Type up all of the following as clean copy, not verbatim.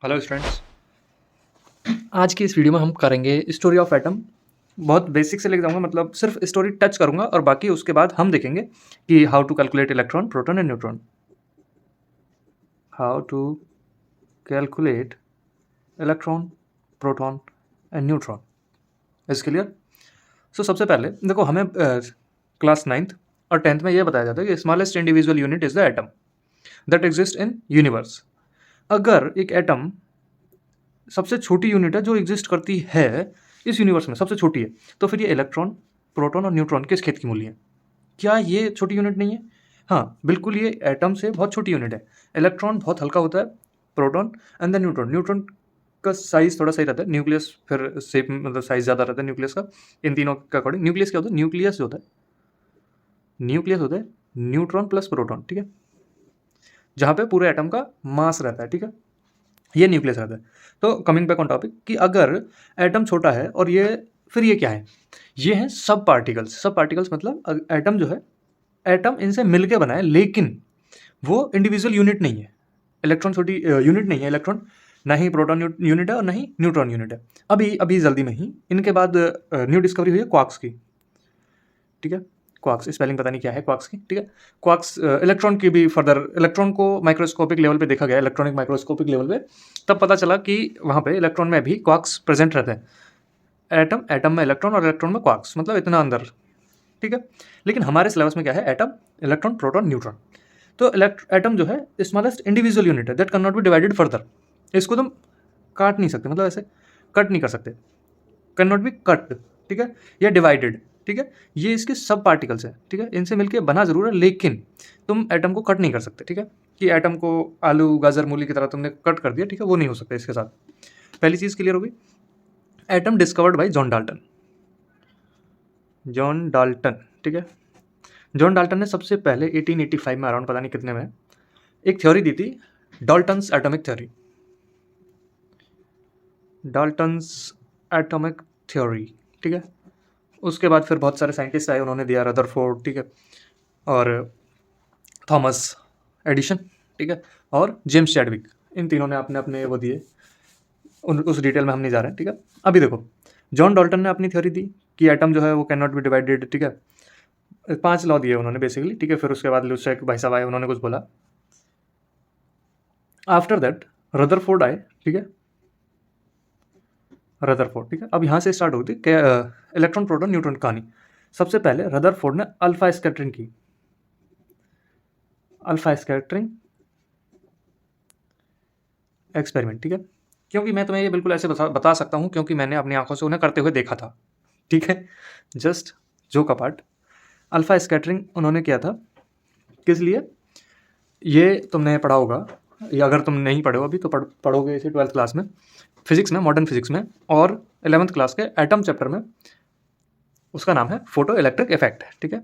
Hello students. आज की इस वीडियो में हम करेंगे स्टोरी ऑफ एटम। बहुत बेसिक से लेके जाऊंगा, मतलब सिर्फ स्टोरी टच करूंगा और बाकी उसके बाद हम देखेंगे कि how to calculate electron, proton and neutron. How to calculate electron, proton and neutron. Is clear? So सबसे पहले देखो, हमें क्लास 9th और 10th में यह बताया जाता है कि smallest individual unit is the atom that exist in universe. अगर एक एटम सबसे छोटी यूनिट है जो एग्जिस्ट करती है इस यूनिवर्स में, सबसे छोटी है, तो फिर ये इलेक्ट्रॉन, प्रोटॉन और न्यूट्रॉन किस खेत की मूली है? क्या ये छोटी यूनिट नहीं है? हाँ बिल्कुल, ये एटम से बहुत छोटी यूनिट है। इलेक्ट्रॉन बहुत हल्का होता है, proton and the neutron, neutron का साइज थोड़ा सही रहता है, न्यूक्लियस फिर शेप मतलब साइज ज़्यादा रहता है न्यूक्लियस का। इन तीनों के अकॉर्डिंग न्यूक्लियस क्या होता है? न्यूक्लियस जो होता है, न्यूक्लियस होता है न्यूट्रॉन प्लस प्रोटॉन, ठीक है, जहाँ पे पूरे एटम का मास रहता है, ठीक है, ये न्यूक्लियस रहता है। तो कमिंग बैक ऑन टॉपिक कि अगर एटम छोटा है और ये, फिर ये क्या है? ये हैं सब पार्टिकल्स। सब पार्टिकल्स मतलब एटम जो है, एटम इनसे मिलके बना है, लेकिन वो इंडिविजुअल यूनिट नहीं है। इलेक्ट्रॉन छोटी यूनिट नहीं है, इलेक्ट्रॉन ना ही प्रोटॉन यूनिट है और ना ही न्यूट्रॉन यूनिट है। अभी अभी जल्दी में ही इनके बाद न्यू डिस्कवरी हुई है क्वार्क्स की, ठीक है। क्वार्क्स स्पेलिंग पता नहीं क्या है क्वार्क्स की, ठीक है। क्वार्क्स इलेक्ट्रॉन की भी फर्दर, इलेक्ट्रॉन को माइक्रोस्कोपिक लेवल पे देखा गया, इलेक्ट्रॉनिक माइक्रोस्कोपिक लेवल पे, तब पता चला कि वहाँ पे इलेक्ट्रॉन में भी क्वार्क्स प्रेजेंट रहते हैं। एटम, एटम में इलेक्ट्रॉन और इलेक्ट्रॉन में क्वार्क्स, मतलब इतना अंदर, ठीक है। लेकिन हमारे सिलेबस में क्या है? Atom, electron, proton, neutron. तो एटम जो है स्मॉलेस्ट इंडिविजुअल यूनिट है that can not be divided further. इसको तुम काट नहीं सकते, मतलब ऐसे कट नहीं कर सकते, कैन नॉट बी कट, ठीक है, या डिवाइडेड, ठीक है। ये इसके सब पार्टिकल्स हैं, ठीक है, इनसे मिलके बना जरूर है, लेकिन तुम एटम को कट नहीं कर सकते, ठीक है, कि एटम को आलू गाजर मूली की तरह तुमने कट कर दिया, ठीक है, वो नहीं हो सकता इसके साथ। पहली चीज़ क्लियर होगी। Atom discovered by John Dalton, John Dalton, ठीक है। जॉन डाल्टन ने सबसे पहले 1885 में, अराउंड पता नहीं कितने में, एक थ्योरी दी थी, Dalton's atomic theory, Dalton's atomic theory, ठीक है। उसके बाद फिर बहुत सारे साइंटिस्ट आए, उन्होंने दिया, रदरफोर्ड, ठीक है, और थॉमस एडिशन, ठीक है, और जेम्स चैडविक। इन तीनों ने अपने अपने वो दिए, उस डिटेल में हम नहीं जा रहे हैं, ठीक है। अभी देखो, जॉन डाल्टन ने अपनी थ्योरी दी कि एटम जो है वो कैन नॉट बी डिवाइडेड, ठीक है। 5 लॉ दिए उन्होंने बेसिकली, ठीक है। फिर उसके बाद लुसेक भाई साहब आए, उन्होंने कुछ बोला। आफ्टर दैट रदरफोर्ड आए, ठीक है, रदरफोर्ड, ठीक है। अब यहाँ से स्टार्ट होती है इलेक्ट्रॉन, प्रोटॉन, न्यूट्रॉन कहानी। सबसे पहले रदरफोर्ड ने अल्फा स्कैटरिंग की, अल्फा स्कैटरिंग एक्सपेरिमेंट, ठीक है। क्योंकि मैं तुम्हें ये बिल्कुल ऐसे बता सकता हूँ क्योंकि मैंने अपनी आंखों से उन्हें करते हुए देखा था, ठीक है। Just joke apart, alpha scattering उन्होंने किया था, किस लिए? ये तुमने पढ़ा होगा, या अगर तुम नहीं पढ़े हो अभी तो पढ़ोगे इसे 12th क्लास में, फिजिक्स में, मॉडर्न फिजिक्स में, और 11th क्लास के एटम चैप्टर में। उसका नाम है फोटो इलेक्ट्रिक इफेक्ट, ठीक है,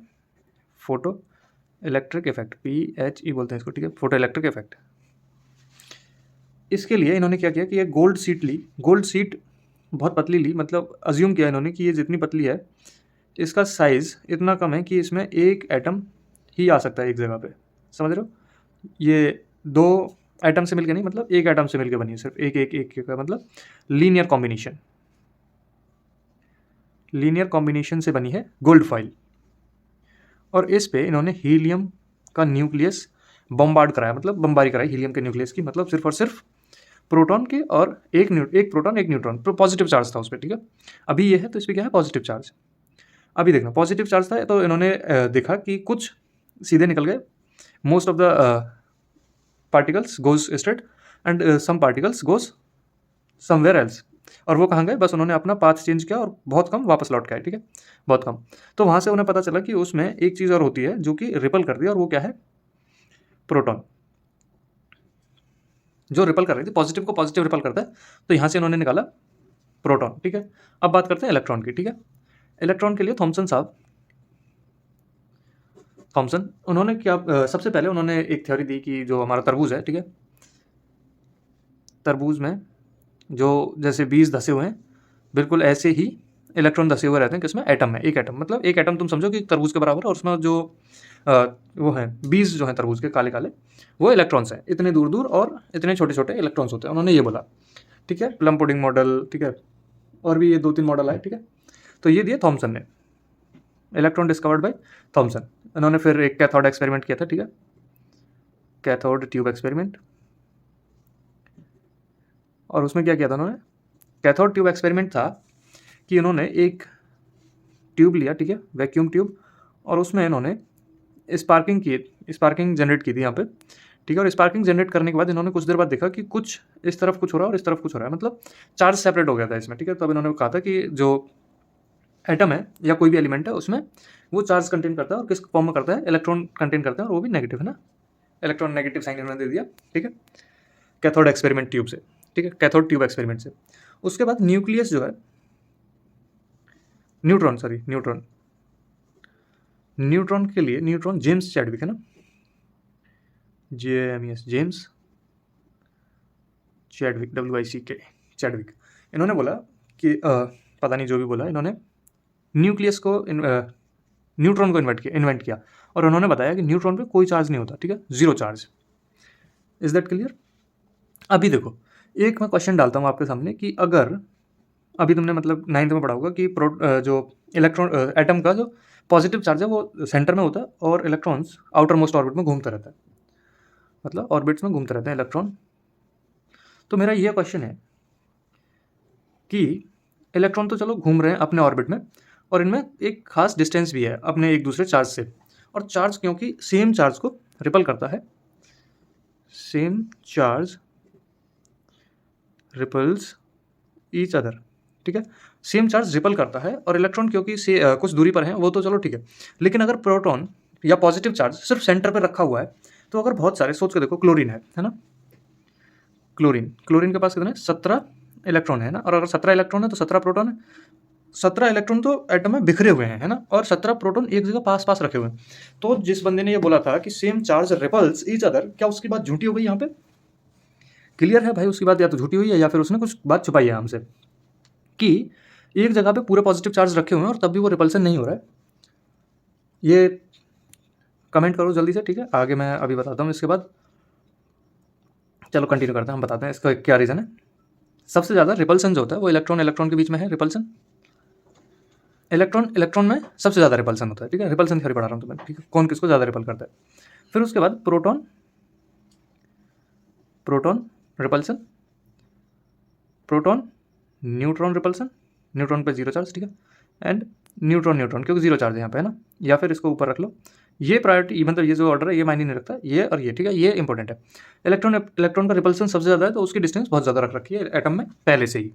फोटो इलेक्ट्रिक इफेक्ट, PHE बोलते हैं इसको, ठीक है, फोटो इलेक्ट्रिक इफेक्ट। इसके लिए इन्होंने क्या किया कि ये गोल्ड शीट ली, गोल्ड शीट बहुत पतली ली, मतलब अज्यूम किया इन्होंने कि ये जितनी पतली है, इसका साइज़ इतना कम है कि इसमें एक एटम ही आ सकता है एक जगह पे, समझ रहे हो? ये 2 एटम से मिलके नहीं, मतलब एक एटम से मिलके बनी है, सिर्फ एक एक एक का मतलब लीनियर कॉम्बिनेशन, लीनियर कॉम्बिनेशन से बनी है गोल्ड फॉइल। और इस पे इन्होंने हीलियम का न्यूक्लियस बम्बार्ड कराया, मतलब बम्बारी कराई हीलियम के न्यूक्लियस की, मतलब सिर्फ और सिर्फ प्रोटॉन के, और एक प्रोटॉन एक न्यूट्रॉन, तो पॉजिटिव चार्ज था उस पर, ठीक है। अभी ये है तो इस पर क्या है? Positive charge. अभी देखना, पॉजिटिव चार्ज था तो इन्होंने देखा कि कुछ सीधे निकल गए, most of the particles goes straight and some particles goes somewhere else. और वो कहाँ गए? बस उन्होंने अपना पाथ चेंज किया और बहुत कम वापस लौट के आए, ठीक है, बहुत कम। तो वहाँ से उन्हें पता चला कि उसमें एक चीज़ और होती है जो कि रिपल कर रही है, और वो क्या है? प्रोटॉन, जो रिपल कर रही थी, पॉजिटिव को पॉजिटिव रिपल करता है, तो यहाँ से इन्होंने निकाला प्रोटॉन, ठीक है। अब बात करते हैं इलेक्ट्रॉन की, ठीक है। इलेक्ट्रॉन के लिए थॉमसन साहब, थॉमसन, उन्होंने क्या सबसे पहले उन्होंने एक थ्योरी दी कि जो हमारा तरबूज है, ठीक है, तरबूज में जो जैसे बीज धसे हुए हैं, बिल्कुल ऐसे ही इलेक्ट्रॉन धसे हुए रहते हैं, किसमें? एटम में। एक एटम, मतलब एक एटम तुम समझो कि तरबूज के बराबर है, और उसमें जो वो हैं बीज जो हैं तरबूज के काले काले, वो इलेक्ट्रॉन्स हैं, इतने दूर दूर और इतने छोटे छोटे इलेक्ट्रॉन्स होते हैं, उन्होंने ये बोला। ठीक है, प्लम पुडिंग मॉडल, ठीक है, और भी ये 2-3 मॉडल आए। ठीक है, तो ये दिए थॉमसन ने, इलेक्ट्रॉन डिस्कवर्ड बाय थॉमसन। इन्होंने फिर एक कैथोड एक्सपेरिमेंट किया था। ठीक है, कैथोड ट्यूब एक्सपेरिमेंट, और उसमें क्या किया था उन्होंने, कैथोड ट्यूब एक्सपेरिमेंट था कि इन्होंने एक ट्यूब लिया, ठीक है, वैक्यूम ट्यूब, और उसमें इन्होंने स्पार्किंग जनरेट की थी यहाँ पे। ठीक है, और स्पार्किंग जनरेट करने के बाद इन्होंने कुछ देर बाद देखा कि कुछ इस तरफ कुछ हो रहा है और इस तरफ कुछ हो रहा है, मतलब चार्ज सेपरेट हो गया था इसमें। ठीक है, तब इन्होंने कहा था कि जो एटम है या कोई भी एलिमेंट है उसमें वो चार्ज कंटेन करता है, और किस फॉर्म में करता है, इलेक्ट्रॉन कंटेन करता है, और वो भी नेगेटिव है ना, इलेक्ट्रॉन नेगेटिव साइन इन्होंने दे दिया। ठीक है, कैथोड एक्सपेरिमेंट ट्यूब से, ठीक है, कैथोड ट्यूब एक्सपेरिमेंट से। उसके बाद न्यूक्लियस जो है, न्यूट्रॉन के लिए जेम्स चैडविक है ना, JAMES, James Chadwick, WICK, Chadwick. इन्होंने बोला कि पता नहीं जो भी बोला, इन्होंने न्यूक्लियस को न्यूट्रॉन को इन्वेंट किया, और उन्होंने बताया कि न्यूट्रॉन पे कोई चार्ज नहीं होता। ठीक है, zero charge. Is that clear? अभी देखो, एक मैं क्वेश्चन डालता हूँ आपके सामने कि अगर अभी तुमने मतलब 9th में पढ़ा होगा कि जो इलेक्ट्रॉन एटम का जो पॉजिटिव चार्ज है वो सेंटर में होता है, और इलेक्ट्रॉन्स आउटर मोस्ट ऑर्बिट में घूमता रहता है, मतलब ऑर्बिट्स में घूमते रहते हैं इलेक्ट्रॉन। तो मेरा ये क्वेश्चन है कि इलेक्ट्रॉन तो चलो घूम रहे हैं अपने ऑर्बिट में, और इनमें एक खास डिस्टेंस भी है अपने एक दूसरे चार्ज से, और चार्ज क्योंकि सेम चार्ज को रिपल करता है, same charge repels each other. ठीक है, सेम चार्ज रिपल करता है, और इलेक्ट्रॉन क्योंकि कुछ दूरी पर है, वो तो चलो ठीक है, लेकिन अगर प्रोटॉन या पॉजिटिव चार्ज सिर्फ सेंटर पर रखा हुआ है, तो अगर बहुत सारे, सोच के देखो, क्लोरीन है ना, क्लोरीन के पास कितने 17 इलेक्ट्रॉन है ना, और अगर 17 इलेक्ट्रॉन है तो 17 प्रोटॉन है। 17 इलेक्ट्रॉन तो एटम में बिखरे हुए हैं, है ना, और 17 प्रोटॉन एक जगह पास पास रखे हुए हैं। तो जिस बंदे ने ये बोला था कि same charge repels each other, क्या उसकी बात झूठी हो गई यहाँ पे? क्लियर है भाई, उसकी बात या तो झूठी हुई है या फिर उसने कुछ बात छुपाई है हमसे, कि एक जगह पे पूरे पॉजिटिव चार्ज रखे हुए हैं और तब भी वो रिपल्सन नहीं हो रहा है। ये कमेंट करो जल्दी से। ठीक है, आगे मैं अभी बताता हूँ इसके बाद। चलो कंटिन्यू करते हैं, हम बताते हैं इसका क्या रीज़न है। सबसे ज़्यादा रिपल्सन जो होता है वो इलेक्ट्रॉन के बीच में है, इलेक्ट्रॉन में सबसे ज़्यादा रिपल्सन होता है। ठीक है, रिपल्सन थ्योरी पढ़ा रहा हूँ तुम्हें। ठीक है, कौन किसको ज़्यादा रिपल करता है। फिर उसके बाद proton repulsion, proton neutron repulsion, neutron पे जीरो चार्ज। ठीक है, एंड न्यूट्रॉन क्योंकि जीरो चार्ज है यहाँ पे, है ना, या फिर इसको ऊपर रख लो। ये प्रायोरिटी, मतलब ये जो ऑर्डर है ये मायने नहीं रखता, ये और ये। ठीक है, ये इंपॉर्टेंट है। इलेक्ट्रॉन का रिपल्सन सबसे ज़्यादा है, तो उसकी डिस्टेंस बहुत ज़्यादा रख रखी है एटम में पहले से ही।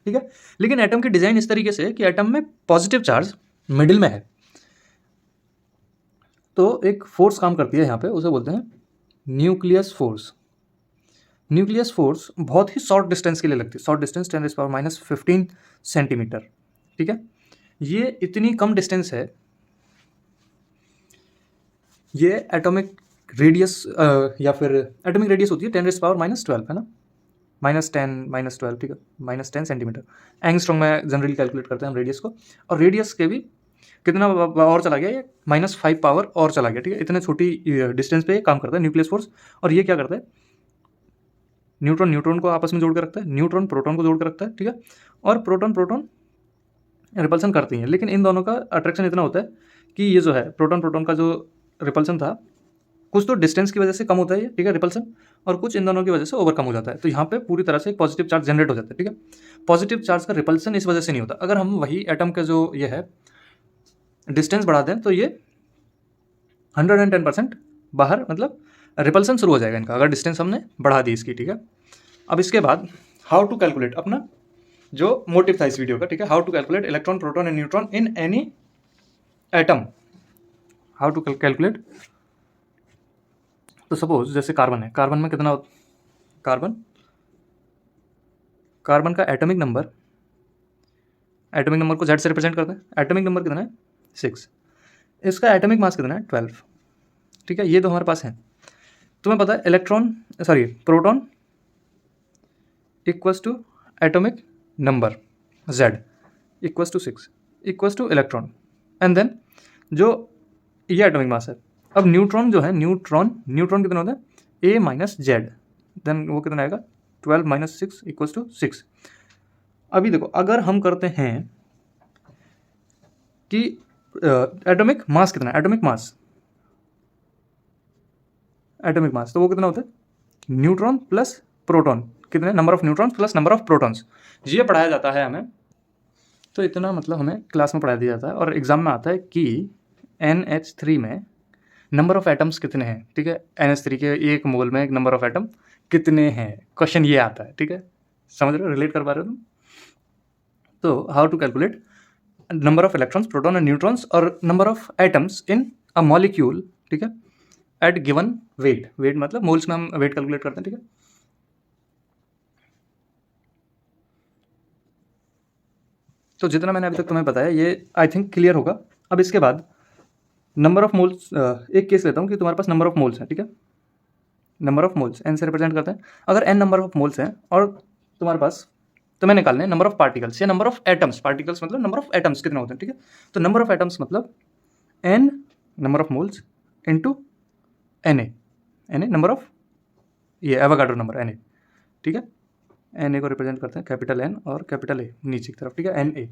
ठीक है, लेकिन एटम की डिज़ाइन इस तरीके से है कि एटम में पॉजिटिव चार्ज मिडिल में है, तो एक फोर्स काम करती है यहाँ पे, उसे बोलते हैं न्यूक्लियस फोर्स। न्यूक्लियस फोर्स बहुत ही शॉर्ट डिस्टेंस के लिए लगती है, शॉर्ट डिस्टेंस 10⁻⁻15 सेंटीमीटर। ठीक है, ये इतनी कम डिस्टेंस है, ये एटॉमिक रेडियस या फिर एटॉमिक रेडियस होती है 10⁻⁻12, है ना, -10 -12। ठीक है, -10 सेंटीमीटर। एंगस्ट्रॉम में जनरली कैलकुलेट करते हैं हम रेडियस को, और रेडियस के भी कितना और चला गया, ये -5 पावर और चला गया। ठीक है, इतने छोटी डिस्टेंस पे काम करता है न्यूक्लियस फोर्स। और ये क्या करता है, न्यूट्रॉन को आपस में जोड़ कर रखता है, न्यूट्रॉन प्रोटॉन को जोड़ कर रखता है। ठीक है, और प्रोटॉन रिपल्सन करती हैं, लेकिन इन दोनों का अट्रैक्शन इतना होता है कि ये जो है प्रोटॉन का जो रिपल्सन था, कुछ तो डिस्टेंस की वजह से कम होता है ये, ठीक है, रिपल्सन, और कुछ इन दोनों की वजह से ओवरकम हो जाता है। तो यहाँ पे पूरी तरह से एक पॉजिटिव चार्ज जनरेट हो जाता है। ठीक है, पॉजिटिव चार्ज का रिपल्सन इस वजह से नहीं होता। अगर हम वही एटम का जो ये है डिस्टेंस बढ़ा दें, तो ये 110% बाहर, मतलब रिपल्सन शुरू हो जाएगा इनका, अगर डिस्टेंस हमने बढ़ा दी इसकी। ठीक है, अब इसके बाद हाउ टू कैलकुलेट, अपना जो मोटिव था इस वीडियो का, ठीक है, how to calculate electron, proton and neutron in any atom. How to calculate, तो सपोज जैसे कार्बन है, कार्बन में कितना, कार्बन का एटॉमिक नंबर को Z से रिप्रेजेंट करते हैं। एटॉमिक नंबर कितना है 6, इसका एटॉमिक मास कितना है 12। ठीक है, ये तो हमारे पास है। तुम्हें पता है proton equals to atomic number Z equals to 6 equals to electron, and then जो ये एटॉमिक मास है अब न्यूट्रॉन जो है, न्यूट्रॉन कितने होते हैं, ए माइनस जेड, देन वो कितना आएगा 12 माइनस 6 इक्वल्स टू 6। अभी देखो अगर हम करते हैं कि एटॉमिक मास कितना है, एटॉमिक मास तो वो कितना होता है, न्यूट्रॉन प्लस प्रोटॉन, कितने number of neutron plus number of protons, ये पढ़ाया जाता है हमें। तो इतना मतलब हमें क्लास में पढ़ा दिया जाता है और एग्जाम में आता है कि NH3 में नंबर ऑफ एटम्स कितने हैं, ठीक है, NH3 के एक मोल में एक नंबर ऑफ एटम कितने हैं, क्वेश्चन ये आता है, ठीक है, समझ रहे हो, रिलेट कर पा रहे हो तुम। तो how to calculate number of electrons, proton and neutrons और number of atoms in a molecule, ठीक है, एट गिवन वेट, वेट मतलब मोल्स में हम वेट कैलकुलेट करते हैं, ठीक है। तो जितना मैंने अभी तक तुम्हें बताया ये आई थिंक क्लियर होगा। अब इसके बाद नंबर ऑफ मोल्स, एक केस लेता हूँ कि तुम्हारे पास नंबर ऑफ मोल्स हैं, ठीक है, नंबर ऑफ मोल्स एन से रिप्रेजेंट करते हैं। अगर एन नंबर ऑफ मोल्स हैं और तुम्हारे पास, तुम्हें निकालने हैं नंबर ऑफ पार्टिकल्स या नंबर ऑफ एटम्स, पार्टिकल्स मतलब नंबर ऑफ एटम्स कितने होते हैं, ठीक है। तो नंबर ऑफ एटम्स मतलब N number of moles into N A number of, ये एवोगाड्रो नंबर एन ए, ठीक है। एन ए को रिप्रेजेंट करते हैं कैपिटल एन और कैपिटल ए नीचे की तरफ, ठीक है, एन ए,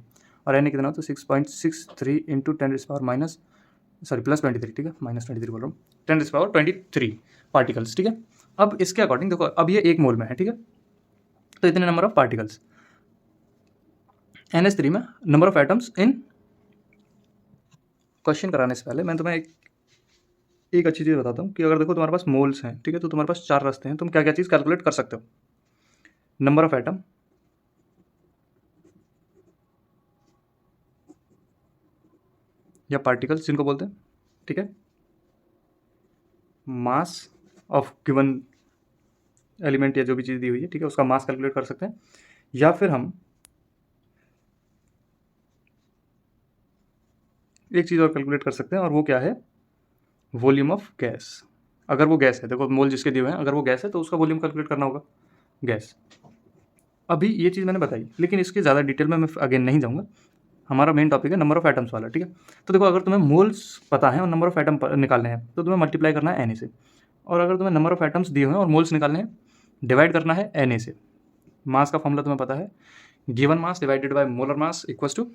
और एन ए कितना हो तो 6.63 इंटू 10⁻³ माइनस प्लस 23, ठीक है, माइनस 23 बोल रहा हूँ, 10⁻23 पार्टिकल्स, ठीक है। अब इसके अकॉर्डिंग देखो अब ये एक मोल में है, ठीक है, तो इतने नंबर ऑफ पार्टिकल्स। NH3 में number of atoms in, question कराने से पहले मैं तुम्हें एक अच्छी चीज़ बताता हूँ कि अगर देखो तुम्हारे पास मोल्स हैं, ठीक है, तो तुम्हारे पास 4 रास्ते हैं, तुम क्या क्या चीज़ कैलकुलेट कर सकते हो, नंबर ऑफ एटम, या पार्टिकल्स जिनको बोलते हैं, ठीक है, मास ऑफ गिवन एलिमेंट या जो भी चीज़ दी हुई है, ठीक है, उसका मास कैलकुलेट कर सकते हैं, या फिर हम एक चीज़ और कैलकुलेट कर सकते हैं और वो क्या है, वॉल्यूम ऑफ गैस। अगर वो गैस है, देखो मोल जिसके दिए हुए हैं, अगर वो गैस है तो उसका वॉल्यूम कैलकुलेट करना होगा, गैस। अभी ये चीज़ मैंने बताई, लेकिन इसके ज़्यादा डिटेल में मैं अगेन नहीं जाऊँगा, हमारा मेन टॉपिक है नंबर ऑफ एटम्स वाला, ठीक है। तो देखो अगर तुम्हें मोल्स पता है और नंबर ऑफ एटम निकालने हैं तो तुम्हें मल्टीप्लाई करना है Na से, और अगर तुम्हें नंबर ऑफ एटम्स दिए हुए हैं और मोल्स निकालने हैं, डिवाइड करना है Na से। मास का फॉर्मूला तुम्हें पता है, given mass divided by molar mass equals two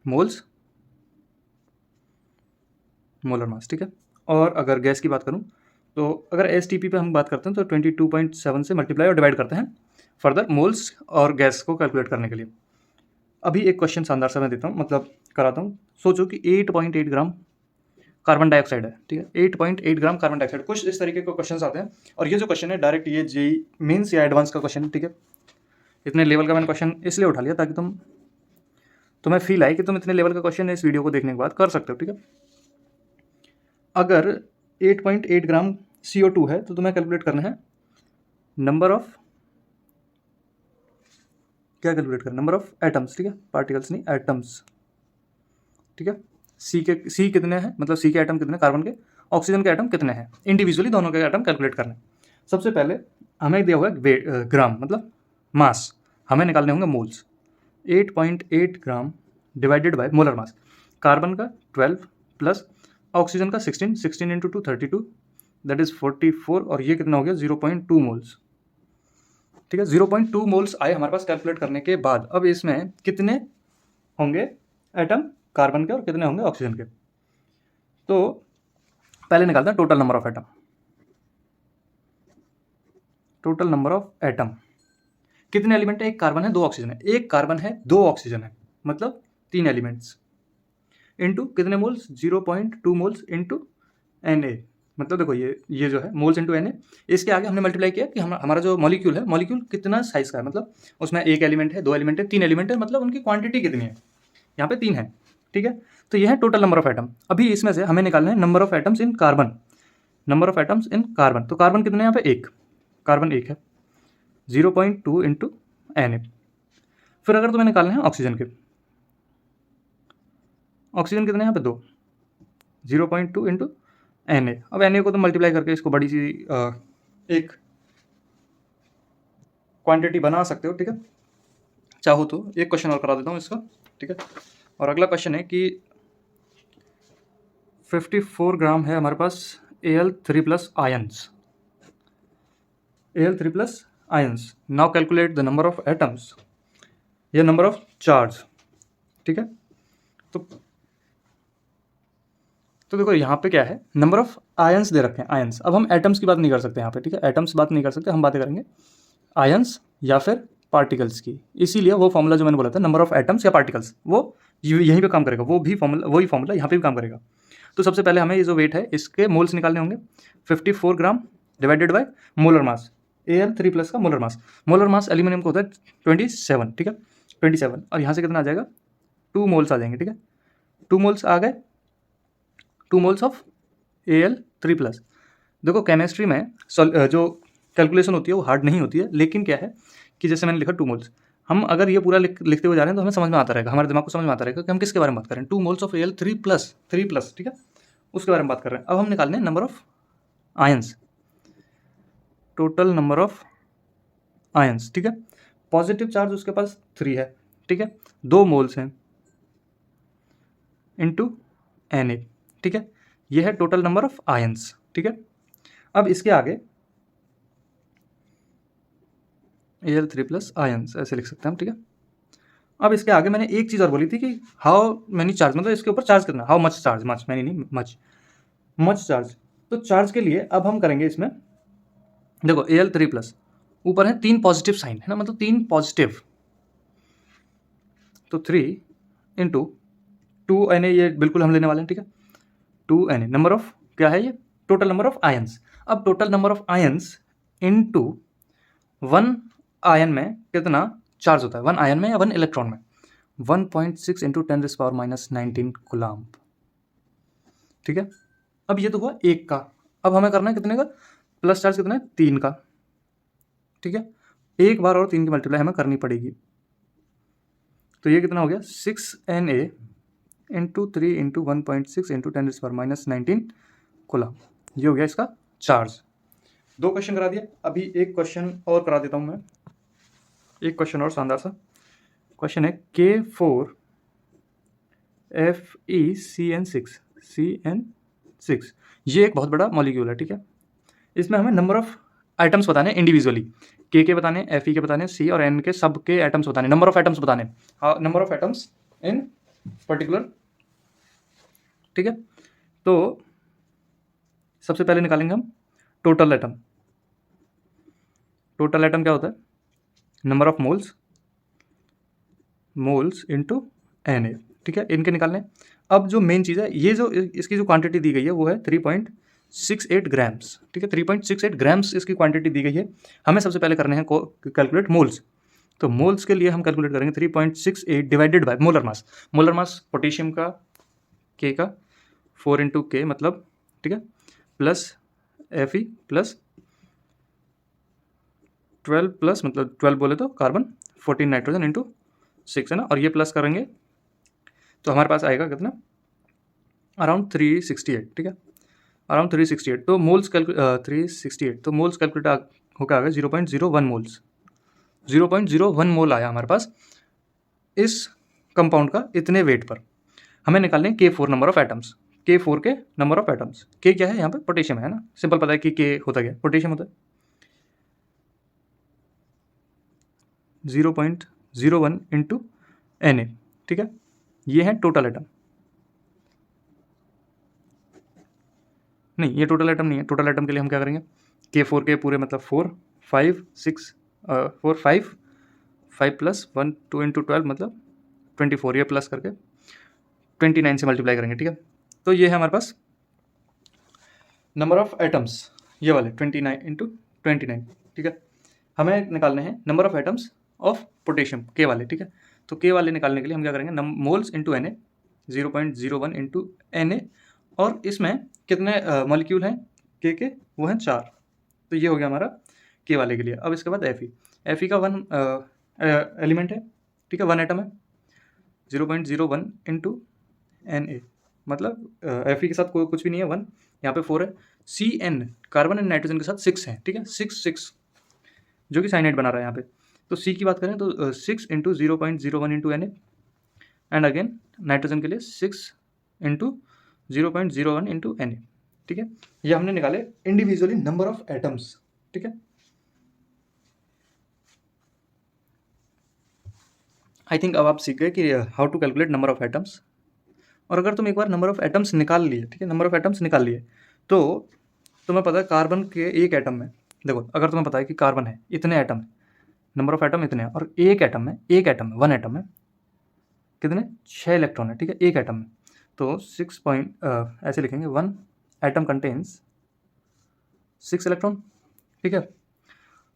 moles molar mass, ठीक है। और अगर गैस की बात करूं तो अगर STP पे हम बात करते हैं तो 22.7 से मल्टीप्लाई और डिवाइड करते हैं फर्दर मोल्स और गैस को कैलकुलेट करने के लिए। अभी एक क्वेश्चन शानदार सा मैं देता हूँ, मतलब कराता हूँ। सोचो कि 8.8 ग्राम कार्बन डाइऑक्साइड है, ठीक है, 8.8 ग्राम कार्बन डाइऑक्साइड, कुछ इस तरीके के क्वेश्चन आते हैं। और ये जो क्वेश्चन है डायरेक्ट ये JEE मेंस या एडवांस का क्वेश्चन है, ठीक है। इतने लेवल का मैंने क्वेश्चन इसलिए उठा लिया ताकि तुम्हें फील आए कि तुम इतने लेवल का क्वेश्चन इस वीडियो को देखने के बाद कर सकते हो, ठीक है। अगर 8.8 ग्राम CO2 है तो तुम्हें कैलकुलेट करना है नंबर ऑफ, क्या कैलकुलेट करना, नंबर ऑफ एटम्स, ठीक है, पार्टिकल्स नहीं, एटम्स, ठीक है। सी कितने हैं, मतलब सी के एटम कितने, कार्बन के, ऑक्सीजन के एटम कितने हैं, इंडिविजुअली दोनों के एटम कैलकुलेट करने। सबसे पहले हमें दिया हुआ है ग्राम मतलब मास, हमें निकालने होंगे moles. 8.8 gram divided by molar mass, carbon का 12 प्लस ऑक्सीजन का 16 इंटू 2 32, दैट इज 44, और ये कितना हो गया 0.2 मोल्स, ठीक है। 0.2 मोल्स आए हमारे पास कैलकुलेट करने के बाद। अब इसमें कितने होंगे एटम कार्बन के और कितने होंगे ऑक्सीजन के, तो पहले निकालते हैं total number of atom. Total number of atom कितने एलिमेंट है, एक कार्बन है, दो ऑक्सीजन है, एक कार्बन है, दो ऑक्सीजन है, मतलब 3 एलिमेंट्स, इंटू कितने मोल्स 0.2 मोल्स इंटू Na, मतलब देखो ये जो है मोल्स इंटू Na, इसके आगे हमने मल्टीप्लाई किया कि हमारा जो मॉलिक्यूल है, मॉलिक्यूल कितना साइज का है, मतलब उसमें एक एलिमेंट है, दो एलिमेंट है, 3 एलिमेंट है, मतलब उनकी क्वांटिटी कितनी है, यहाँ पे 3 है, ठीक है। तो ये है टोटल नंबर ऑफ एटम। अभी इसमें से हमें निकालना है number of atoms in carbon, number of atoms in carbon. तो कार्बन कितने यहाँ पे, एक, कार्बन एक है, 0.2 इंटू Na। फिर अगर तुम्हें निकालना है ऑक्सीजन के, ऑक्सीजन कितने यहाँ पे, दो, 0.2 इंटू Na। अब Na को तो मल्टीप्लाई करके इसको बड़ी सी एक क्वांटिटी बना सकते हो, ठीक है। चाहो तो एक क्वेश्चन और करा देता हूँ इसका, ठीक है। और अगला क्वेश्चन है कि 54 ग्राम है हमारे पास Al3+ ions. Al3+ ions. Now calculate the number of atoms या नंबर ऑफ चार्ज। ठीक है, तो देखो यहाँ पे क्या है, नंबर ऑफ आयंस दे रखे हैं, आयंस। अब हम एटम्स की बात नहीं कर सकते यहाँ पे, ठीक है, एटम्स बात नहीं कर सकते, हम बातें करेंगे आयंस या फिर पार्टिकल्स की। इसीलिए वो फॉर्मूला जो मैंने बोला था, नंबर ऑफ एटम्स या पार्टिकल्स, वो यहीं पे काम करेगा, वो भी फॉर्मूला, वही फॉर्मूला यहाँ पे भी काम करेगा। तो सबसे पहले हमें ये जो वेट है इसके मोल्स निकालने होंगे। 54 gram divided by molar mass, Al3+ का molar mass. Molar mass aluminium का होता है 27, ठीक है, 27। और यहाँ से कितना आ जाएगा, 2 मोल्स आ जाएंगे, ठीक है, 2 मोल्स आ गए, 2 मोल्स ऑफ Al3+। देखो केमिस्ट्री में जो कैलकुलेशन होती है वो हार्ड नहीं होती है, लेकिन क्या है कि जैसे मैंने लिखा 2 मोल्स, हम अगर ये पूरा लिखते हुए जा रहे हैं तो हमें समझ में आता रहेगा, हमारे दिमाग को समझ में आता रहेगा कि हम किसके बारे में बात कर रहे हैं। 2 मोल्स ऑफ Al3+, 3+, ठीक है, उसके बारे में बात कर रहे हैं। अब हम निकालने हैं number of ions, total number of ions, ठीक है। पॉजिटिव चार्ज उसके पास 3 है, ठीक है, 2 मोल्स हैं इंटू Na, ठीक है, ये है टोटल नंबर ऑफ आयंस, ठीक है। अब इसके आगे Al3+ आयंस ऐसे लिख सकते हैं हम, ठीक है। अब इसके आगे मैंने एक चीज़ और बोली थी कि हाउ मैनी चार्ज, मतलब इसके ऊपर चार्ज कितना, how much charge, much many नहीं, मच चार्ज। तो चार्ज के लिए अब हम करेंगे इसमें, देखो Al3+ ऊपर है 3 पॉजिटिव साइन है ना, मतलब 3 पॉजिटिव, तो 3 इंटू 2Na, ये बिल्कुल हम लेने वाले हैं, ठीक है, 2Na नंबर ऑफ क्या है ये, टोटल नंबर ऑफ आयंस। अब total number of ions into 1 ion में कितना चार्ज होता है, 1 आयन में या 1 इलेक्ट्रॉन में, 1.6 इंटू 10⁻⁻19 कूलम्ब, ठीक है। अब ये तो हुआ 1 का, अब हमें करना है कितने का, प्लस चार्ज कितना है, 3 का, ठीक है। एक बार और 3 की मल्टीप्लाई हमें करनी पड़ेगी, तो ये कितना हो गया, 6Na into 3 into 1.6 into 10⁻⁻19 coulomb, ये हो गया इसका चार्ज। 2 क्वेश्चन करा दिया, अभी एक क्वेश्चन और करा देता हूँ मैं, एक क्वेश्चन और शानदार सा क्वेश्चन है, K4FeCN6, ये एक बहुत बड़ा मॉलिक्यूल है, ठीक है। इसमें हमें नंबर ऑफ आइटम्स बताने इंडिविजुअली, के बताने, Fe के बताने, C और N के सब के एटम्स बताने, नंबर ऑफ एटम्स बताने, number of atoms in particular, ठीक है। तो सबसे पहले निकालेंगे हम टोटल एटम। टोटल एटम क्या होता है, number of moles into Na, ठीक है, इनके निकालने। अब जो मेन चीज़ है, ये जो इसकी जो क्वांटिटी दी गई है वो है 3.68 ग्राम्स, ठीक है, 3.68 ग्राम्स इसकी क्वांटिटी दी गई है। हमें सबसे पहले करने हैं कैलकुलेट मोल्स, तो मोल्स के लिए हम कैलकुलेट करेंगे 3.68 divided by molar mass. Molar mass potassium का K का 4 इंटू K मतलब, ठीक है, प्लस Fe प्लस 12 प्लस मतलब 12 बोले तो कार्बन 14 नाइट्रोजन इंटू 6 है ना, और ये प्लस करेंगे तो हमारे पास आएगा कितना, अराउंड 368, ठीक है, अराउंड 368। तो मोल्स 368, तो मोल्स कैलकुलेट होकर आ गया 0.01 मोल्स, 0.01 मोल आया हमारे पास इस कंपाउंड का इतने वेट पर। हमें निकालने K4 number of atoms, K4 के नंबर ऑफ एटम्स। K क्या है यहाँ पे, पोटेशियम है ना, सिंपल पता है कि K होता क्या, पोटेशियम होता है, 0.01 इंटू Na, ठीक है, ये है टोटल एटम, नहीं ये टोटल एटम नहीं है। टोटल एटम के लिए हम क्या करेंगे, K4 के पूरे मतलब 4 5 6 4 5 प्लस 1 2 इंटू 12 मतलब 24, ये प्लस करके 29 से मल्टीप्लाई करेंगे, ठीक है। तो ये है हमारे पास नंबर ऑफ एटम्स, ये वाले 29 इंटू 29, ठीक है। हमें निकालने हैं number of atoms of potassium, के वाले, ठीक है। तो के वाले निकालने के लिए हम क्या करेंगे, moles into Na, 0.01 into Na, और इसमें कितने मॉलिक्यूल हैं के वो हैं 4, तो ये हो गया हमारा के वाले के लिए। अब इसके बाद Fe का 1 एलिमेंट है, ठीक है, 1 एटम है, 0.01 इंटू Na मतलब Fe के साथ कोई कुछ भी नहीं है, 1, यहाँ पे 4 है। Cn कार्बन एंड नाइट्रोजन के साथ 6 है, ठीक है, 6 जो कि साइनाइड बना रहा है यहाँ पे। तो C की बात करें तो 6 into 0.01 into Na, and again nitrogen के लिए 6 इंटू 0.01 इंटू Na। ठीक है, ये हमने निकाले इंडिविजुअली नंबर ऑफ एटम्स। ठीक है, आई थिंक अब आप सीख गए कि how to calculate number of atoms. और अगर तुम एक बार नंबर ऑफ एटम्स निकाल लिए, ठीक है, नंबर ऑफ एटम्स निकाल लिए, तो तुम्हें पता है कार्बन के एक एटम में, देखो अगर तुम्हें पता है कि कार्बन है इतने एटम है, नंबर ऑफ एटम इतने हैं, और एक एटम में 1 एटम में कितने 6 इलेक्ट्रॉन है। ठीक है, एक एटम में, तो 6 पॉइंट ऐसे लिखेंगे 1 एटम कंटेन्स 6 इलेक्ट्रॉन। ठीक है,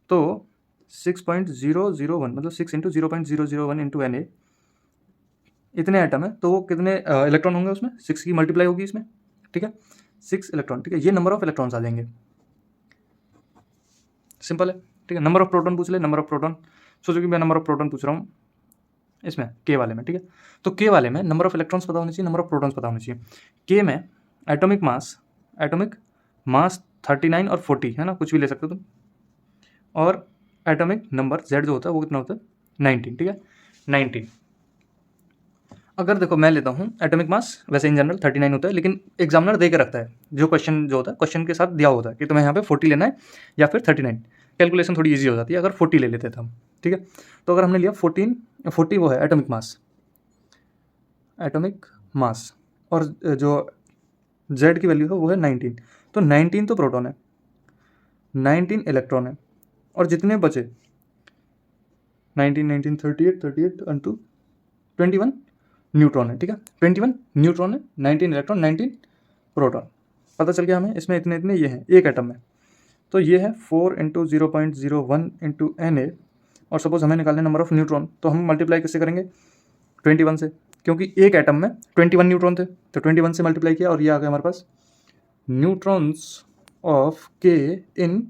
तो 6.001 मतलब 6 इंटू 0.001 इंटू Na, इतने एटम है, तो वो कितने इलेक्ट्रॉन होंगे उसमें, 6 की मल्टीप्लाई होगी इसमें। ठीक है, 6 इलेक्ट्रॉन। ठीक है, ये नंबर ऑफ इलेक्ट्रॉन्स आ जाएंगे, सिंपल है। ठीक है, नंबर ऑफ प्रोटॉन पूछ ले, नंबर ऑफ प्रोटॉन, सोचो कि मैं नंबर ऑफ प्रोटॉन पूछ रहा हूँ इसमें के वाले में। ठीक है, तो के वाले में नंबर ऑफ इलेक्ट्रॉन्स पता होने चाहिए, नंबर ऑफ प्रोटॉन्स पता होने चाहिए। के में एटॉमिक मास 39 और 40 है ना, कुछ भी ले सकते हो तुम, और एटॉमिक नंबर जेड जो होता है वो कितना होता है 19। ठीक है, 19। अगर देखो मैं लेता हूँ एटॉमिक मास, वैसे इन जनरल 39 होता है, लेकिन एग्जामिनर दे के रखता है जो क्वेश्चन जो होता है, क्वेश्चन के साथ दिया होता है कि तुम्हें यहाँ पे 40 लेना है या फिर 39। कैलकुलेशन थोड़ी इजी हो जाती है अगर 40 ले लेते थे हम। ठीक है, तो अगर हमने लिया 40 वो है एटॉमिक मास, और जो जेड की वैल्यू है वो है 19, तो 19 तो प्रोटॉन है, 19 इलेक्ट्रॉन है, और जितने बचे 19 38 इंटू 21 न्यूट्रॉन है। ठीक है, 21 न्यूट्रॉन है, 19 इलेक्ट्रॉन, 19 प्रोटॉन। पता चल गया हमें इसमें इतने इतने ये हैं एक एटम में, तो ये है 4 इंटू 0.01 इंटू Na। और सपोज हमें निकालने नंबर ऑफ न्यूट्रॉन, तो हम मल्टीप्लाई किससे करेंगे 21 से, क्योंकि एक एटम में 21 न्यूट्रॉन थे, तो 21 से मल्टीप्लाई किया और ये आ गया हमारे पास न्यूट्रॉन्स ऑफ के इन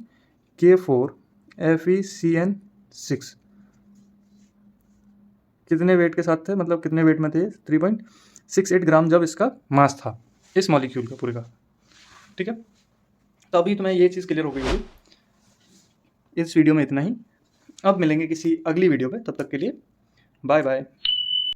K4 FeCN6। कितने वेट के साथ थे, मतलब कितने वेट में थे 3.68 ग्राम जब इसका मास था इस मॉलिक्यूल का पूरे का। ठीक है, तो अभी तुम्हें ये चीज़ क्लियर हो गई होगी। इस वीडियो में इतना ही, अब मिलेंगे किसी अगली वीडियो पे, तब तक के लिए बाय बाय।